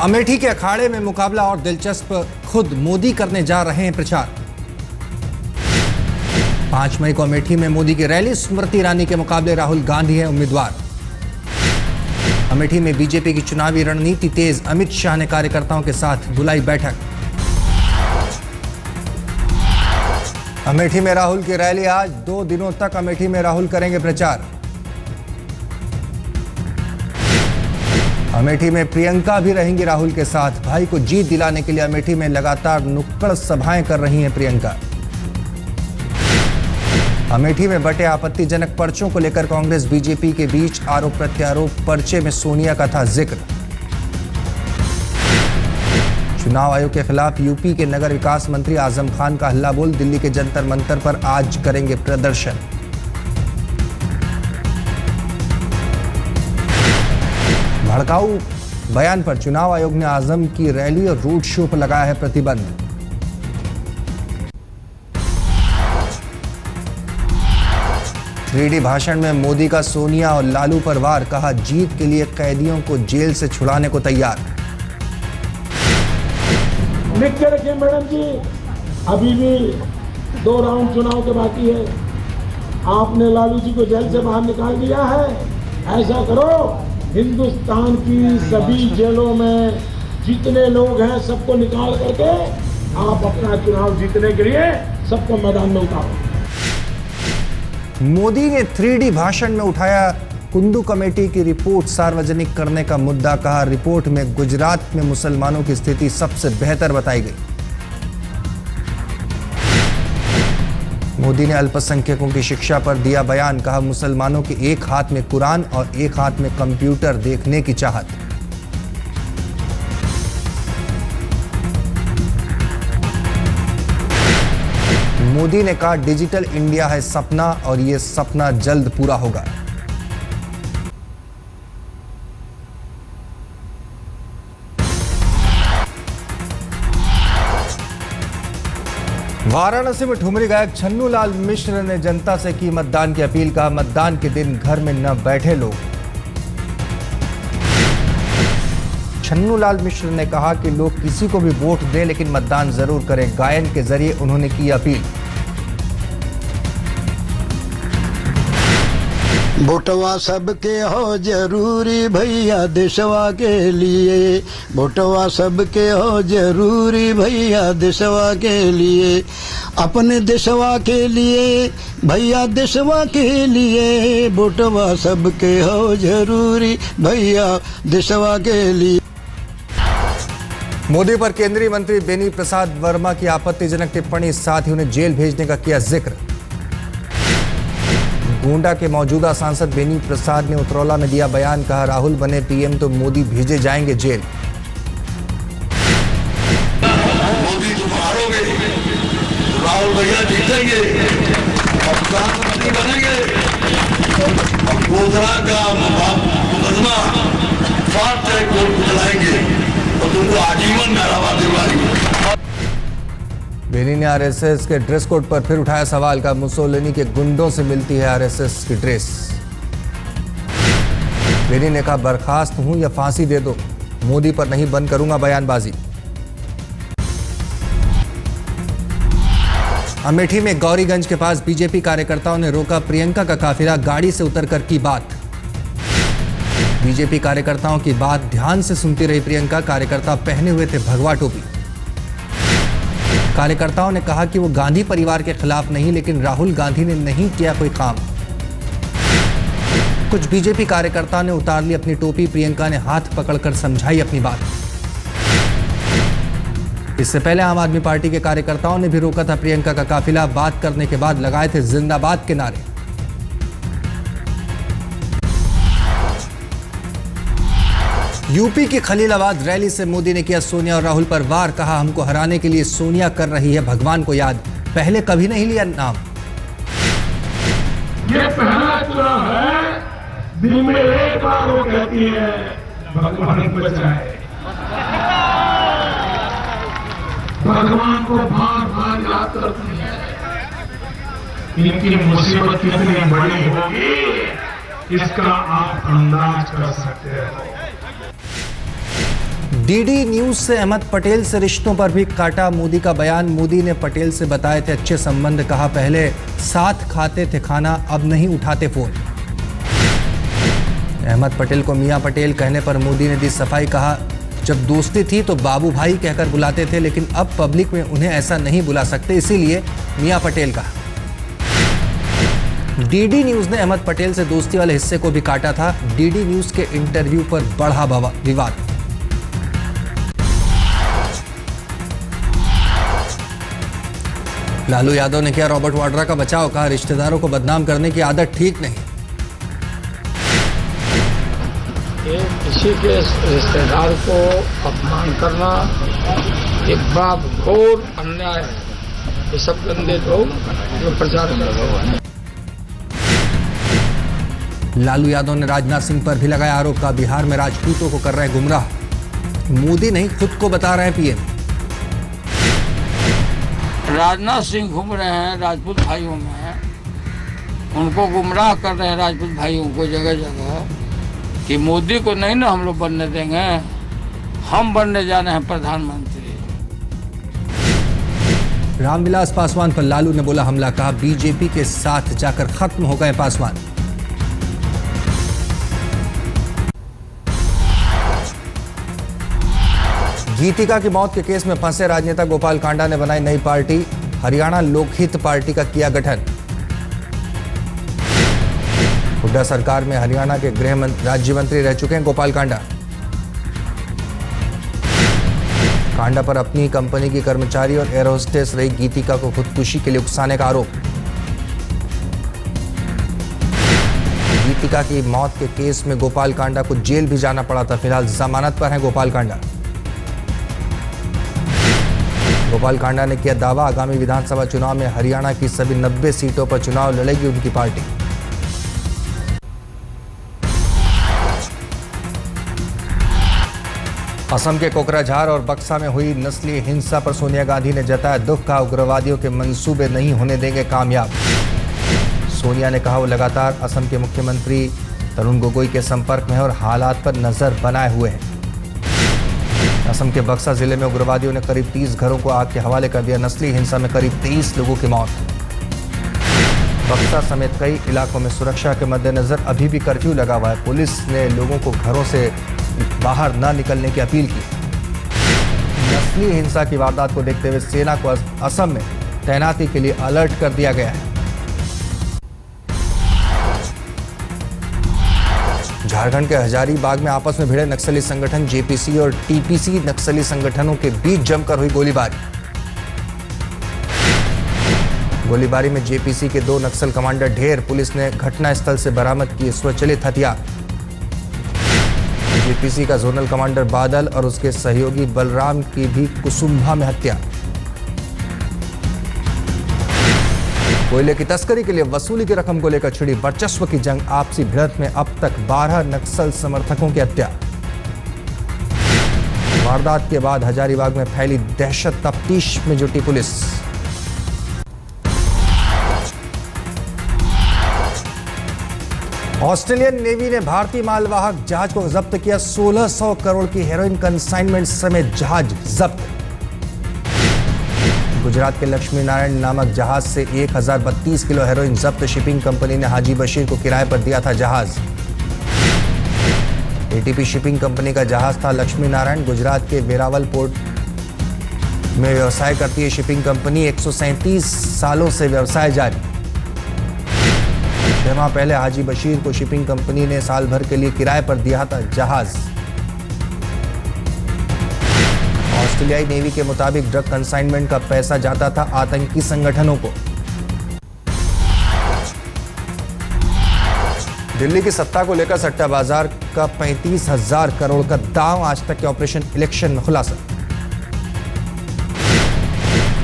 अमेठी के अखाड़े में मुकाबला और दिलचस्प, खुद मोदी करने जा रहे हैं प्रचार। 5 मई को अमेठी में मोदी की रैली, स्मृति ईरानी के मुकाबले राहुल गांधी हैं उम्मीदवार। अमेठी में बीजेपी की चुनावी रणनीति तेज, अमित शाह ने कार्यकर्ताओं के साथ बुलाई बैठक। अमेठी में राहुल की रैली आज, 2 दिनों तक अमेठी में राहुल करेंगे प्रचार। अमेठी में प्रियंका भी रहेंगी राहुल के साथ। भाई को जीत दिलाने के लिए अमेठी में लगातार नुक्कड़ सभाएं कर रही हैं प्रियंका। अमेठी में बटे आपत्तिजनक पर्चों को लेकर कांग्रेस बीजेपी के बीच आरोप प्रत्यारोप, पर्चे में सोनिया का था जिक्र। चुनाव आयोग के खिलाफ यूपी के नगर विकास मंत्री आजम खान का हल्ला बोल, दिल्ली के जंतर मंतर पर आज करेंगे प्रदर्शन। भड़काऊ बयान पर चुनाव आयोग ने आजम की रैली और रोड शो पर लगाया है प्रतिबंध। भाषण में मोदी का सोनिया और लालू पर वार, कहा जीत के लिए कैदियों को जेल से छुड़ाने को तैयार। लिख के रखिए मैडम जी, अभी भी 2 राउंड चुनाव के बाकी है। आपने लालू जी को जेल से बाहर निकाल दिया है, ऐसा करो हिंदुस्तान की सभी जेलों में जितने लोग हैं सबको निकाल करके आप अपना चुनाव जीतने के लिए सबको मैदान में उतारो। मोदी ने 3D भाषण में उठाया कुंडू कमेटी की रिपोर्ट सार्वजनिक करने का मुद्दा, कहा रिपोर्ट में गुजरात में मुसलमानों की स्थिति सबसे बेहतर बताई गई। मोदी ने अल्पसंख्यकों की शिक्षा पर दिया बयान, कहा मुसलमानों के एक हाथ में कुरान और एक हाथ में कंप्यूटर देखने की चाहत। मोदी ने कहा डिजिटल इंडिया है सपना और ये सपना जल्द पूरा होगा। वाराणसी में ठुमरी गायक छन्नू लाल मिश्र ने जनता से की मतदान की अपील, कहा मतदान के दिन घर में न बैठे लोग। छन्नू लाल मिश्र ने कहा कि लोग किसी को भी वोट दें लेकिन मतदान जरूर करें। गायन के जरिए उन्होंने की अपील। वोटवा सबके हो जरूरी भैया देशवा के लिए, वोटवा सबके हो जरूरी भैया देशवा के लिए, अपने देशवा के लिए भैया देशवा के लिए, वोटवा सबके हो जरूरी भैया देशवा के लिए। मोदी पर केंद्रीय मंत्री बेनी प्रसाद वर्मा की आपत्तिजनक टिप्पणी, साथ ही उन्हें जेल भेजने का किया जिक्र। गोंडा के मौजूदा सांसद बेनी प्रसाद ने उतरौला में दिया बयान, कहा राहुल बने पीएम तो मोदी भेजे जाएंगे जेल। मोदी तुम हारोगे, राहुल भैया जीतेंगे, प्रधानमंत्री बनेंगे, गोधरा का मुकदमा फास्ट ट्रैक कोर्ट को चलाएंगे और तुमको आजीवन कारावास दिलवाएंगे। बेनी ने आरएसएस के ड्रेस कोड पर फिर उठाया सवाल, का मुसोलिनी के गुंडों से मिलती है आरएसएस की ड्रेस। बेनी ने कहा बर्खास्त हूं या फांसी दे दो, मोदी पर नहीं बंद करूंगा बयानबाजी। अमेठी में गौरीगंज के पास बीजेपी कार्यकर्ताओं ने रोका प्रियंका का काफिला, गाड़ी से उतरकर की बात। बीजेपी कार्यकर्ताओं की बात ध्यान से सुनती रही प्रियंका, कार्यकर्ता पहने हुए थे भगवा टोपी। कार्यकर्ताओं ने कहा कि वो गांधी परिवार के खिलाफ नहीं, लेकिन राहुल गांधी ने नहीं किया कोई काम। कुछ बीजेपी कार्यकर्ताओं ने उतार ली अपनी टोपी, प्रियंका ने हाथ पकड़कर समझाई अपनी बात। इससे पहले आम आदमी पार्टी के कार्यकर्ताओं ने भी रोका था प्रियंका का काफिला, बात करने के बाद लगाए थे जिंदाबाद के नारे। यूपी की खलीलाबाद रैली से मोदी ने किया सोनिया और राहुल पर वार, कहा हमको हराने के लिए सोनिया कर रही है भगवान को याद, पहले कभी नहीं लिया नाम। ये पहला चुनाव है, दिन में एक बार वो कहती है भगवान बचाए। भगवान को बार बार याद करती है। इनकी मुसीबत कितनी बड़ी होगी इसका आप अंदाज कर सकते हो। डीडी न्यूज से अहमद पटेल से रिश्तों पर भी काटा मोदी का बयान। मोदी ने पटेल से बताए थे अच्छे संबंध, कहा पहले साथ खाते थे खाना, अब नहीं उठाते फोन। अहमद पटेल को मियां पटेल कहने पर मोदी ने दी सफाई, कहा जब दोस्ती थी तो बाबू भाई कहकर बुलाते थे, लेकिन अब पब्लिक में उन्हें ऐसा नहीं बुला सकते, इसीलिए मियां पटेल कहा। डीडी न्यूज ने अहमद पटेल से दोस्ती वाले हिस्से को भी काटा था। डीडी न्यूज के इंटरव्यू पर बढ़ा विवाद। लालू यादव ने किया रॉबर्ट वाड्रा का बचाव, कहा रिश्तेदारों को बदनाम करने की आदत ठीक नहीं। किसी के रिश्तेदार को अपमान करना एक बड़ा घोर अन्याय है। ये सब गंदे लोग जो प्रचार कर रहे हैं। लालू यादव ने राजनाथ सिंह पर भी लगाया आरोप, का बिहार में राजपूतों को कर रहे हैं गुमराह। मोदी नहीं खुद को बता रहे हैं पीएम। राजनाथ सिंह घूम रहे हैं राजपूत भाइयों में, उनको गुमराह कर रहे हैं राजपूत भाइयों को जगह जगह, कि मोदी को नहीं ना हम लोग बनने देंगे, हम बनने जा रहे हैं प्रधानमंत्री। रामविलास पासवान पर लालू ने बोला हमला, कहा बीजेपी के साथ जाकर खत्म हो गए पासवान। गीतिका की मौत के केस में फंसे राजनेता गोपाल कांडा ने बनाई नई पार्टी, हरियाणा लोकहित पार्टी का किया गठन। हुड्डा सरकार में हरियाणा के गृह राज्य मंत्री रह चुके हैं गोपाल कांडा। कांडा पर अपनी कंपनी की कर्मचारी और एयर होस्टेस रही गीतिका को खुदकुशी के लिए उकसाने का आरोप। गीतिका की मौत के केस में गोपाल कांडा को जेल भी जाना पड़ा था, फिलहाल जमानत पर हैं गोपाल कांडा। गोपाल कांडा ने किया दावा, आगामी विधानसभा चुनाव में हरियाणा की सभी 90 सीटों पर चुनाव लड़ेगी उनकी पार्टी। असम के कोकराझार और बक्सा में हुई नस्लीय हिंसा पर सोनिया गांधी ने जताया दुख, कहा उग्रवादियों के मंसूबे नहीं होने देंगे कामयाब। सोनिया ने कहा वो लगातार असम के मुख्यमंत्री तरुण गोगोई के संपर्क में है और हालात पर नजर बनाए हुए हैं। असम के बक्सा जिले में उग्रवादियों ने करीब 30 घरों को आग के हवाले कर दिया। नस्लीय हिंसा में करीब 23 लोगों की मौत। बक्सा समेत कई इलाकों में सुरक्षा के मद्देनजर अभी भी कर्फ्यू लगा हुआ है। पुलिस ने लोगों को घरों से बाहर न निकलने की अपील की। नस्लीय हिंसा की वारदात को देखते हुए सेना को असम में तैनाती के लिए अलर्ट कर दिया गया है। झारखंड के हजारीबाग में आपस में भिड़े नक्सली संगठन जेपीसी और टीपीसी। नक्सली संगठनों के बीच जमकर हुई गोलीबारी। गोलीबारी में जेपीसी के 2 नक्सल कमांडर ढेर। पुलिस ने घटनास्थल से बरामद किए स्वचालित हथियार। जेपीसी का जोनल कमांडर बादल और उसके सहयोगी बलराम की भी कुसुम्भा में हत्या। कोयले की तस्करी के लिए वसूली की रकम को लेकर छिड़ी वर्चस्व की जंग। आपसी भिड़ंत में अब तक 12 नक्सल समर्थकों की हत्या। वारदात के बाद हजारीबाग में फैली दहशत, तफ्तीश में जुटी पुलिस। ऑस्ट्रेलियन नेवी ने भारतीय मालवाहक जहाज को जब्त किया। 1600 करोड़ की हेरोइन कंसाइनमेंट समेत जहाज जब्त। गुजरात के लक्ष्मी नारायण नामक जहाज से 1032 किलो हेरोइन जब्त। शिपिंग कंपनी ने हाजी बशीर को किराए पर दिया था जहाज। एटीपी शिपिंग कंपनी का जहाज था लक्ष्मी नारायण। गुजरात के वेरावल पोर्ट में व्यवसाय करती है शिपिंग कंपनी। 137 सालों से व्यवसाय जारी। 6 माह पहले हाजी बशीर को शिपिंग कंपनी ने साल भर के लिए किराए पर दिया था जहाज। ऑस्ट्रेलियाई नेवी के मुताबिक ड्रग कंसाइनमेंट का पैसा जाता था आतंकी संगठनों को। दिल्ली की सत्ता को लेकर सट्टा बाजार का 35,000 करोड़ का दांव। आज तक के ऑपरेशन इलेक्शन में खुलासा।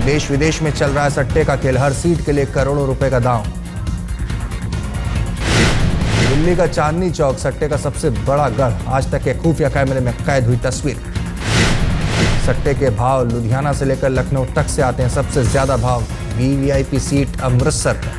देश विदेश में चल रहा है सट्टे का खेल। हर सीट के लिए करोड़ों रुपए का दांव। दिल्ली का चांदनी चौक सट्टे का सबसे बड़ा गढ़। आज तक के खुफिया कैमरे में कैद हुई तस्वीर। सट्टे के भाव लुधियाना से लेकर लखनऊ तक से आते हैं। सबसे ज्यादा भाव वीवीआईपी सीट अमृतसर पर।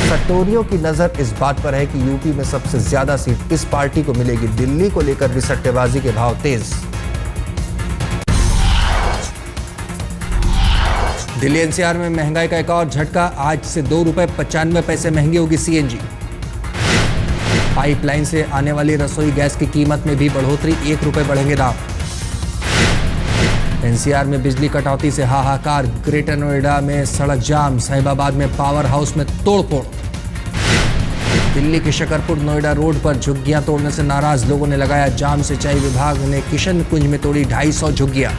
सट्टोरियों की नजर इस बात पर है कि यूपी में सबसे ज्यादा सीट इस पार्टी को मिलेगी। दिल्ली को लेकर भी सट्टेबाजी के भाव तेज। दिल्ली एनसीआर में महंगाई का एक और झटका, आज से ₹2.95 महंगी होगी सीएनजी। पाइपलाइन से आने वाली रसोई गैस की कीमत में भी बढ़ोतरी, ₹1 बढ़ेंगे दाम। एनसीआर में बिजली कटौती से हाहाकार, ग्रेटर नोएडा में सड़क जाम, साहिबाबाद में पावर हाउस में तोड़फोड़। दिल्ली के शकरपुर नोएडा रोड पर झुग्गियां तोड़ने से नाराज लोगों ने लगाया जाम, सिंचाई विभाग ने किशनकुंज में तोड़ी 250 झुग्गियां।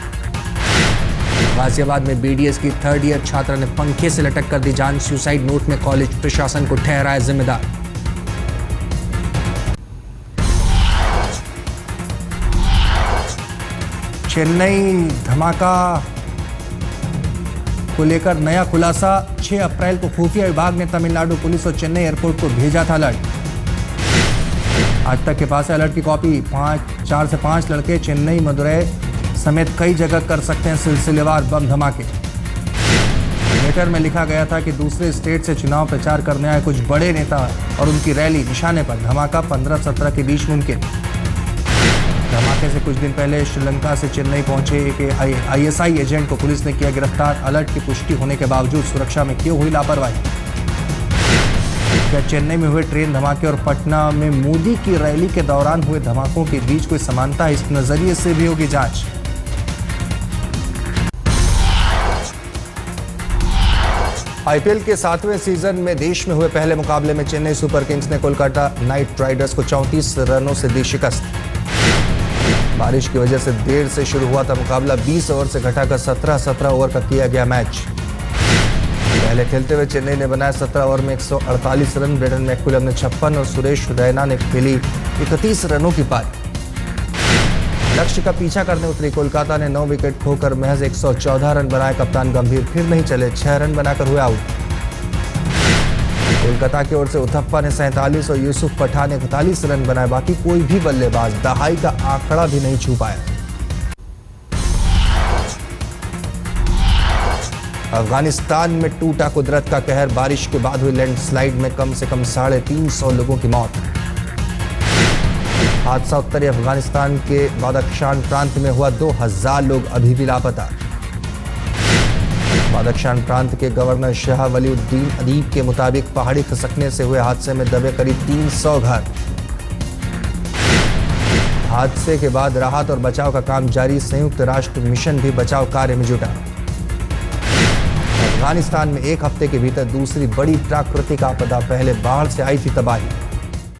गाजियाबाद में बीडीएस की 3rd ईयर छात्रा ने पंखे से लटक कर दी जान, सुसाइड नोट में कॉलेज प्रशासन को ठहराया जिम्मेदार। चेन्नई धमाका को लेकर नया खुलासा, 6 अप्रैल को खुफिया विभाग ने तमिलनाडु पुलिस और चेन्नई एयरपोर्ट को भेजा था अलर्ट। आज तक के पास है अलर्ट की कॉपी। 4 से 5 लड़के चेन्नई, मदुरई समेत कई जगह कर सकते हैं सिलसिलेवार बम धमाके। लेटर में लिखा गया था कि दूसरे स्टेट से चुनाव प्रचार करने आए कुछ बड़े नेता और उनकी रैली निशाने पर, धमाका 15-17 के बीच मुमकिन। धमाके से कुछ दिन पहले श्रीलंका से चेन्नई पहुंचे एक आईएसआई एजेंट को पुलिस ने किया गिरफ्तार। अलर्ट की पुष्टि होने के बावजूद सुरक्षा में क्यों हुई लापरवाही? क्या चेन्नई में हुए ट्रेन धमाके और पटना में मोदी की रैली के दौरान हुए धमाकों के बीच कोई समानता है? इस नजरिए से भी होगी जांच। आईपीएल के 7वें सीजन में देश में हुए पहले मुकाबले में चेन्नई सुपर किंग्स ने कोलकाता नाइट राइडर्स को 34 रनों से दी शिकस्त। बारिश की वजह से देर से शुरू हुआ था मुकाबला, 20 ओवर से घटाकर 17-17 ओवर का किया गया मैच। पहले खेलते हुए चेन्नई ने बनाया 17 ओवर में 148 रन, ब्रेडन मैकुलम ने 56 और सुरेश रैना ने खेली 31 रनों की पारी। लक्ष्य का पीछा करने उतरी कोलकाता ने 9 विकेट खोकर महज 114 रन बनाए। कप्तान गंभीर फिर नहीं चले, 6 रन बनाकर हुए आउट। कोलकाता की ओर से उथप्पा ने 47 और यूसुफ पठान ने 41 रन बनाए। बाकी कोई भी बल्लेबाज दहाई का आंकड़ा भी नहीं छू पाया। अफगानिस्तान में टूटा कुदरत का कहर, बारिश के बाद हुई लैंडस्लाइड में कम से कम 350 लोगों की मौत। हादसा उत्तरी अफगानिस्तान के बादख्शान प्रांत में हुआ, 2000 लोग अभी भी लापता। बादख्शान प्रांत के गवर्नर शाह वलीउद्दीन अदीब के मुताबिक पहाड़ी खिसकने से हुए हादसे में दबे करीब 300 घर। हादसे के बाद राहत और बचाव का काम जारी, संयुक्त राष्ट्र मिशन भी बचाव कार्य में जुटा। अफगानिस्तान में एक हफ्ते के भीतर दूसरी बड़ी प्राकृतिक आपदा, पहले बाढ़ से आई थी तबाही।